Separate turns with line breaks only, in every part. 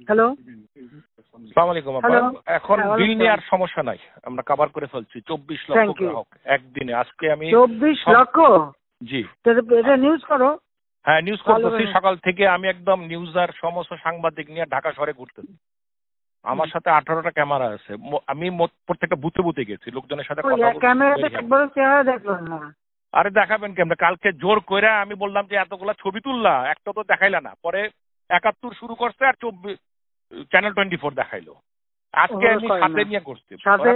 Hello,
আসসালামু আলাইকুম আপা।
হ্যালো।
এখন
হ্যাঁ,
বিল
ওয়ালাইকুম
নিয়ে
সালাম।
আর সমস্যা নাই, আমরা কভার করে ফেলছি। 24 লক্ষ
থ্যাংক ইউ।
গ্রাহক একদিনে। আজকে আমি
24 লক্ষ?
জি
এটা নিউজ করো।
হ্যাঁ নিউজ
ভালো
করতেছি।
করে।
সকাল থেকে আমি একদম নিউজ আর সমস্ত সাংবাদিক নিয়ে ঢাকা শহরে ঘুরতেছি। আমার সাথে 18টা ক্যামেরা আছে। আমি প্রত্যেকটা বুথে বুথে গেছি, লোকজনের সাথে কথা বলছি।
ক্যামেরাতে একবারও চেহারা দেখলাম না।
আরে দেখাবেন কেমন? কালকে জোর করে আমি বললাম যে এতগুলা ছবি তুললা, একটা তো দেখাইলা না। পরে 71 শুরু করছে আর 24 চ্যানেল 24 দেখাইলো। আজকে আমি সাথে নিয়ে করছি।
সাথে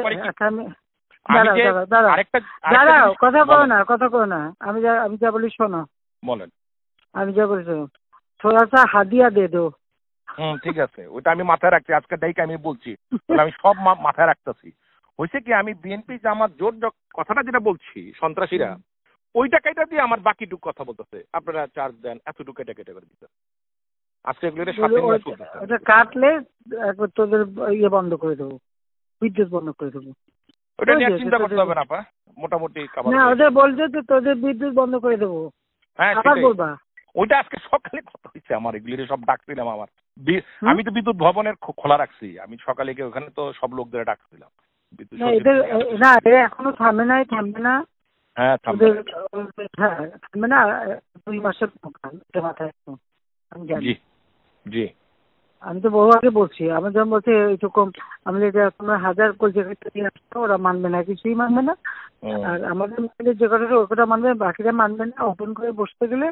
আমি যে আরেকটা
দাঁড়াও, কথা বলো না, কথা বলো না। আমি যা বলি শোনো।
বলেন।
আমি যা বলি শোনো। থোড়া সা হাদিয়া দে দো।
ঠিক আছে, ওটা আমি মাথায় রাখছি। আজকে দেখে আমি বলছি, আমি সব মাথায় রাখতেছি। হয়েছে কি, আমি বিএনপি জামাত জোট কথাটা যেটা বলছি, সন্ত্রাসীরা ওইটা কেটে দিয়ে আমার বাকিটুকু কথা বলতেছে। আপনারা চার্জ দেন, এতটুকু কেটে কেটে করে দিতে। আজকে এগুলো সাথে নিয়ে চলতেছে।
ওটা কাটলে একবার তোদের ইয়ে বন্ধ করে দেবো, বিদ্যুৎ বন্ধ করে দেবো।
ওটা নিয়ে চিন্তা করতে হবে না আপা, মোটামুটি
না, ওদের বলছে যে তোদের বিদ্যুৎ বন্ধ করে দেবো।
হ্যাঁ
আবার বলবা?
ওইটা আজকে সকালে কথা হয়েছে আমার। এগুলি সব ডাকছিলাম আমার। আমি তো বিদ্যুৎ ভবনের খোলা রাখছি। আমি সকালে গিয়ে ওখানে তো সব লোকদের ডাকছিলাম।
না, এরা এখনো থামবে না।
হ্যাঁ
থামবে না। 2 মাসের মাথায় আমি জানি।
জি জি
আমি তো বহু আগে বলছি। আমি যখন বলছি এইটুকু, আমি তোমরা 1000 কলকাতা দিয়ে আসতো, ওরা মানবে না, কিছুই মানবে না। আর আমাদের মধ্যে যে কথাটা ওই কথা মানবে, বাকিরা মানবে না। ওপেন করে বসতে গেলে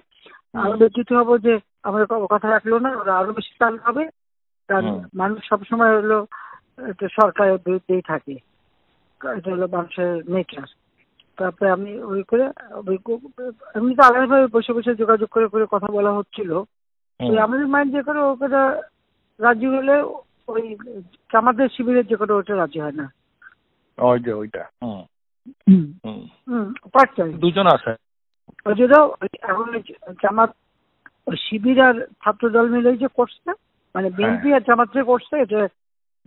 আমাদের কিছু হবো যে আমাদের কথা রাখলো না, ওরা আরো বেশি চাল হবে। কারণ মানুষ সবসময় হলো সরকারের বিরুদ্ধেই থাকে। এটা হলো মানুষের নেচার। তারপরে আমি ওই করে এমনি তো আলাদাভাবে বসে বসে যোগাযোগ করে করে কথা বলা হচ্ছিল। আমাদের মাইন্ড যে করে ও কথা রাজি হলে ওই আমাদের শিবিরের যে করে ওটা রাজি হয় না।
ওইটা
দুজন আছে ওই জন্য এখন জামাত শিবির আর ছাত্র দল মিলে যে করছে, মানে বিএনপি আর জামাত যে করছে, এটা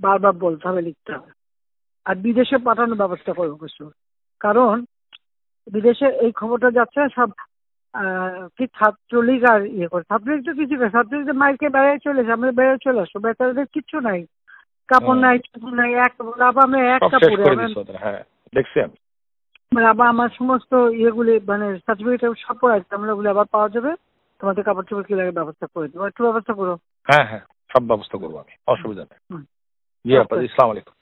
বারবার বলতে হবে, লিখতে হবে। আর বিদেশে পাঠানোর ব্যবস্থা করবো কিছু। কারণ বিদেশে এই খবরটা যাচ্ছে সব কি ছাত্রলীগ আর ইয়ে করে। ছাত্রলীগ তো কিছু করে, ছাত্রলীগ মাইকে বেড়ায় চলে এসে আমরা বেড়ায় চলে আসবো। বেচারাদের কিচ্ছু নাই, কাপড় নাই, চুপুর নাই, আমরা এক কাপড়ে আবার আমার সমস্ত ইয়েগুলি মানে সার্টিফিকেট সব আছে, আমরা ওগুলো আবার পাওয়া যাবে। তোমাদের কাপড় চোপড় কি লাগে ব্যবস্থা করে দেবো, একটু ব্যবস্থা করো।
হ্যাঁ সব ব্যবস্থা করবো আমি, অসুবিধা নেই। জি আপা, আসসালামু আলাইকুম।